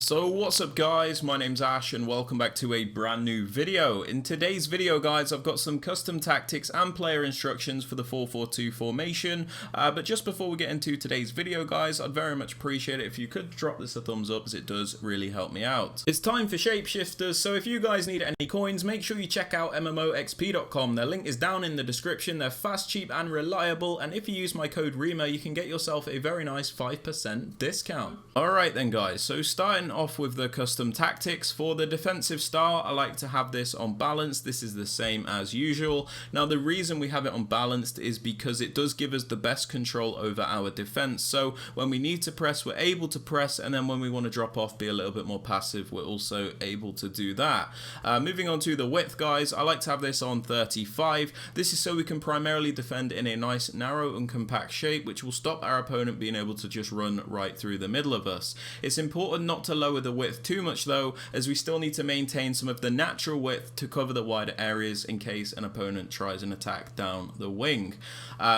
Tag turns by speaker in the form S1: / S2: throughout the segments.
S1: So what's up guys, my name's Ash and welcome back to a brand new video. In today's video guys, I've got some custom tactics and player instructions for the 4-4-2 formation, but just before we get into today's video guys, I'd very much appreciate it if you could drop this a thumbs up as it does really help me out. It's time for shapeshifters, so if you guys need any coins, make sure you check out MMOXP.com. Their link is down in the description. They're fast, cheap and reliable, and if you use my code Rema, you can get yourself a very nice 5% discount. Alright then guys, so starting off with the custom tactics. For the defensive star, I like to have this on balanced. This is the same as usual. Now the reason we have it on balanced is because it does give us the best control over our defense. So when we need to press, we're able to press, and then when we want to drop off, be a little bit more passive, we're also able to do that. Moving on to the width guys, I like to have this on 35. This is so we can primarily defend in a nice narrow and compact shape, which will stop our opponent being able to just run right through the middle of us. It's important not to lower the width too much though, as we still need to maintain some of the natural width to cover the wider areas in case an opponent tries an attack down the wing.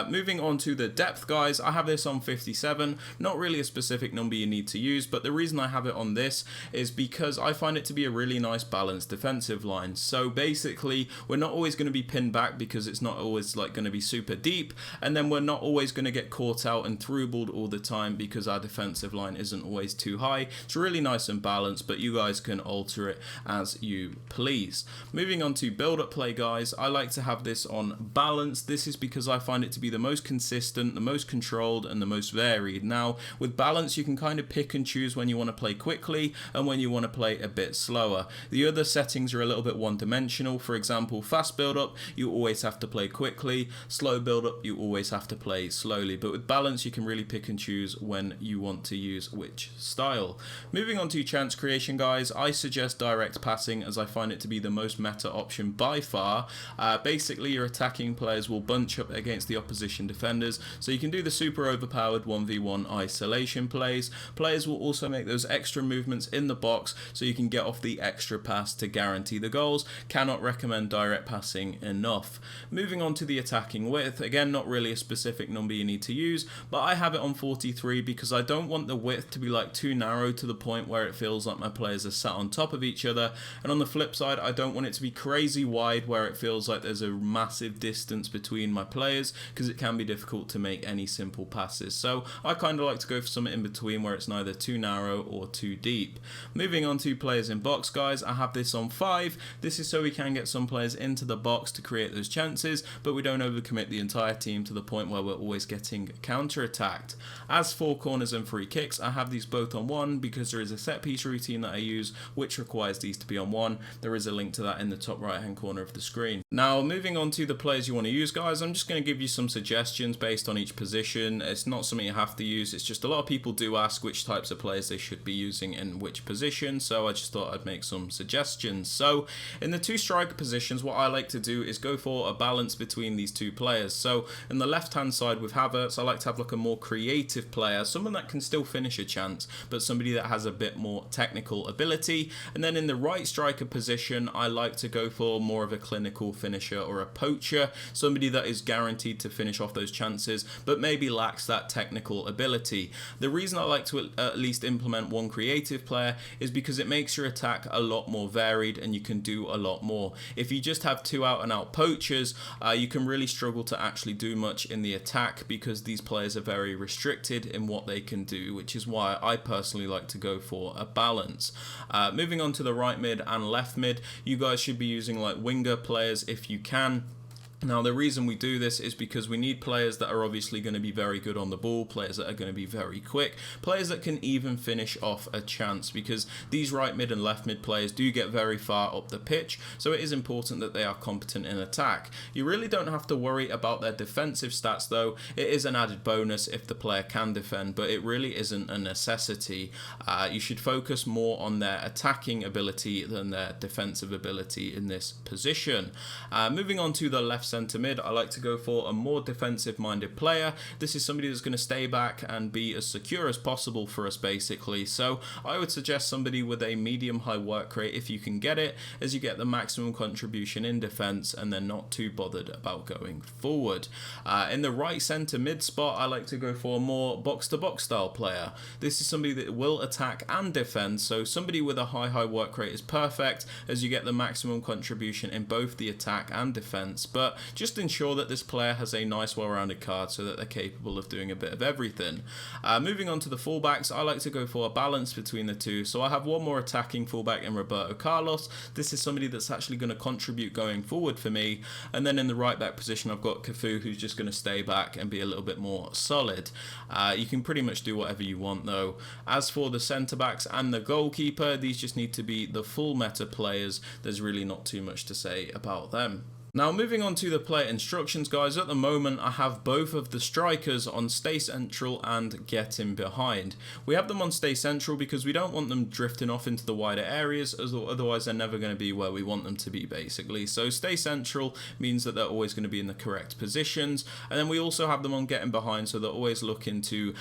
S1: Moving on to the depth guys, I have this on 57. Not really a specific number you need to use, but the reason I have it on this is because I find it to be a really nice balanced defensive line. So basically we're not always going to be pinned back because it's not always like going to be super deep, and then we're not always going to get caught out and through-balled all the time because our defensive line isn't always too high. It's really nice and balanced, but you guys can alter it as you please. Moving on to build-up play guys, I like to have this on balance. This is because I find it to be the most consistent, the most controlled and the most varied. Now with balance you can kind of pick and choose when you want to play quickly and when you want to play a bit slower. The other settings are a little bit one-dimensional. For example, fast build-up you always have to play quickly, slow build-up you always have to play slowly, but with balance you can really pick and choose when you want to use which style. Moving on to chance creation guys, I suggest direct passing as I find it to be the most meta option by far. Basically your attacking players will bunch up against the opposition defenders, so you can do the super overpowered 1v1 isolation plays. Players will also make those extra movements in the box so you can get off the extra pass to guarantee the goals. Cannot recommend direct passing enough. Moving on to the attacking width, again not really a specific number you need to use, but I have it on 43 because I don't want the width to be like too narrow to the point where it feels like my players are sat on top of each other, and on the flip side I don't want it to be crazy wide where it feels like there's a massive distance between my players, because it can be difficult to make any simple passes. So I kind of like to go for something in between where it's neither too narrow or too deep. Moving on to players in box guys, I have this on 5. This is so we can get some players into the box to create those chances, but we don't overcommit the entire team to the point where we're always getting counter-attacked. As for corners and free kicks, I have these both on 1 because there is a set piece routine that I use which requires these to be on 1. There is a link to that in the top right hand corner of the screen. Now moving on to the players you want to use guys, I'm just going to give you some suggestions based on each position. It's not something you have to use, it's just a lot of people do ask which types of players they should be using in which position, so I just thought I'd make some suggestions. So in the two striker positions, what I like to do is go for a balance between these two players. So in the left hand side with Havertz, I like to have like a more creative player, someone that can still finish a chance, but somebody that has a bit more technical ability. And then in the right striker position, I like to go for more of a clinical finisher or a poacher, somebody that is guaranteed to finish off those chances but maybe lacks that technical ability. The reason I like to at least implement one creative player is because it makes your attack a lot more varied and you can do a lot more. If you just have two out and out poachers, you can really struggle to actually do much in the attack because these players are very restricted in what they can do, which is why I personally like to go for a balance. Moving on to the right mid and left mid, you guys should be using like winger players if you can. Now the reason we do this is because we need players that are obviously going to be very good on the ball, players that are going to be very quick, players that can even finish off a chance, because these right mid and left mid players do get very far up the pitch, so it is important that they are competent in attack. You really don't have to worry about their defensive stats though. It is an added bonus if the player can defend, but it really isn't a necessity. You should focus more on their attacking ability than their defensive ability in this position. Moving on to the left centre mid, I like to go for a more defensive minded player. This is somebody that's going to stay back and be as secure as possible for us basically. So I would suggest somebody with a medium high work rate if you can get it, as you get the maximum contribution in defence and they're not too bothered about going forward. In the right centre mid spot, I like to go for a more box to box style player. This is somebody that will attack and defend, so somebody with a high work rate is perfect, as you get the maximum contribution in both the attack and defense, but just ensure that this player has a nice well-rounded card so that they're capable of doing a bit of everything. Moving on to the fullbacks, I like to go for a balance between the two, so I have one more attacking fullback in Roberto Carlos. This is somebody that's actually going to contribute going forward for me, and then in the right back position I've got Cafu, who's just going to stay back and be a little bit more solid. You can pretty much do whatever you want though. As for the centre backs and the goalkeeper, these just need to be the full meta players. There's really not too much to say about them. Now moving on to the player instructions, guys, at the moment I have both of the strikers on stay central and get in behind. We have them on stay central because we don't want them drifting off into the wider areas, as otherwise they're never going to be where we want them to be basically. So stay central means that they're always going to be in the correct positions, and then we also have them on getting behind, so they're always looking to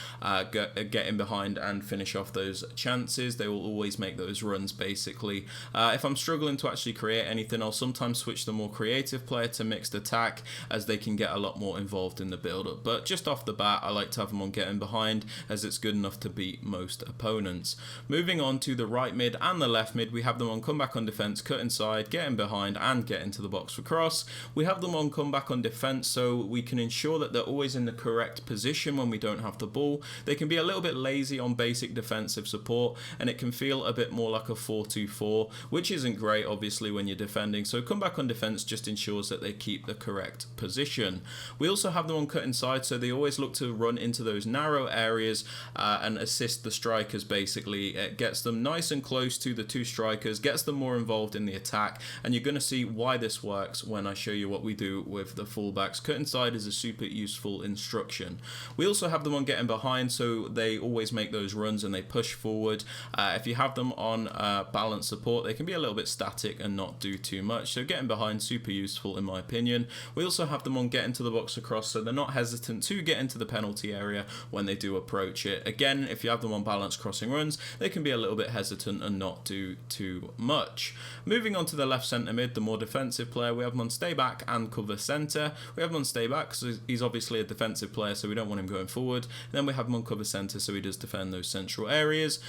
S1: get in behind and finish off those chances. They will always make those runs basically. If I'm struggling to actually create anything, I'll sometimes switch the more creative player to mixed attack, as they can get a lot more involved in the build-up. But just off the bat, I like to have them on getting behind, as it's good enough to beat most opponents. Moving on to the right mid and the left mid, we have them on comeback on defense, cut inside, getting behind and get into the box for cross. We have them on comeback on defense, so we can ensure that they're always in the correct position when we don't have the ball. They can be a little bit lazy on basic defensive support, and it can feel a bit more like a 4-2-4, which isn't great obviously when you're defending. So comeback on defense just ensures that they keep the correct position. We also have them on cut inside, so they always look to run into those narrow areas and assist the strikers basically. It gets them nice and close to the two strikers, gets them more involved in the attack, and you're going to see why this works when I show you what we do with the fullbacks. Cut inside is a super useful instruction. We also have them on getting behind, so they always make those runs and they push forward. If you have them on balance support, they can be a little bit static and not do too much, so getting behind, super useful in my opinion. We also have them on get into the box across, so they're not hesitant to get into the penalty area when they do approach it. Again, if you have them on balance crossing runs, they can be a little bit hesitant and not do too much. Moving on to the left centre mid, the more defensive player, we have them on stay back and cover centre. We have him on stay back because he's obviously a defensive player, so we don't want him going forward. And then we have him on cover centre, so he does defend those central areas.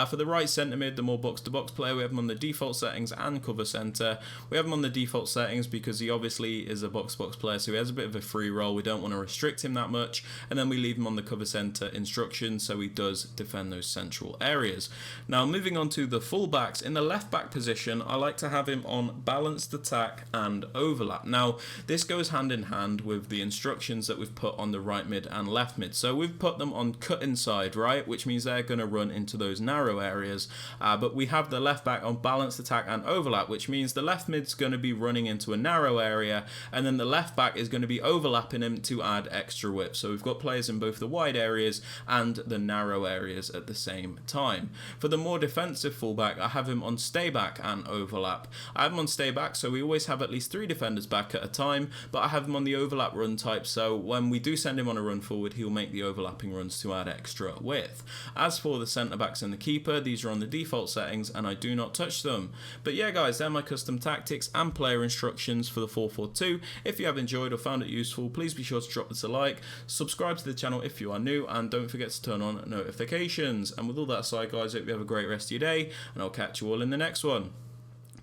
S1: For the right centre mid, the more box to box player, we have him on the default settings and cover centre. We have him on the default settings because he obviously is a box-to-box player, so he has a bit of a free roll. We don't want to restrict him that much, and then we leave him on the cover centre instructions, so he does defend those central areas. Now moving on to the fullbacks, in the left back position, I like to have him on balanced attack and overlap. Now this goes hand in hand with the instructions that we've put on the right mid and left mid. So we've put them on cut inside, right, which means they're going to run into those narrow areas, but we have the left back on balanced attack and overlap, which means the left mid's going to be running into a narrow area, and then the left back is going to be overlapping him to add extra width. So we've got players in both the wide areas and the narrow areas at the same time. For the more defensive fullback, I have him on stay back and overlap. I have him on stay back, so we always have at least 3 defenders back at a time, but I have him on the overlap run type, so when we do send him on a run forward, he'll make the overlapping runs to add extra width. As for the centre backs and the keeper, these are on the default settings and I do not touch them. But yeah guys, they're my custom tactics and player instructions for the 4-4-2. If you have enjoyed or found it useful, please be sure to drop this a like, subscribe to the channel if you are new, and don't forget to turn on notifications. And with all that aside guys, I hope you have a great rest of your day, and I'll catch you all in the next one.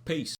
S1: Peace.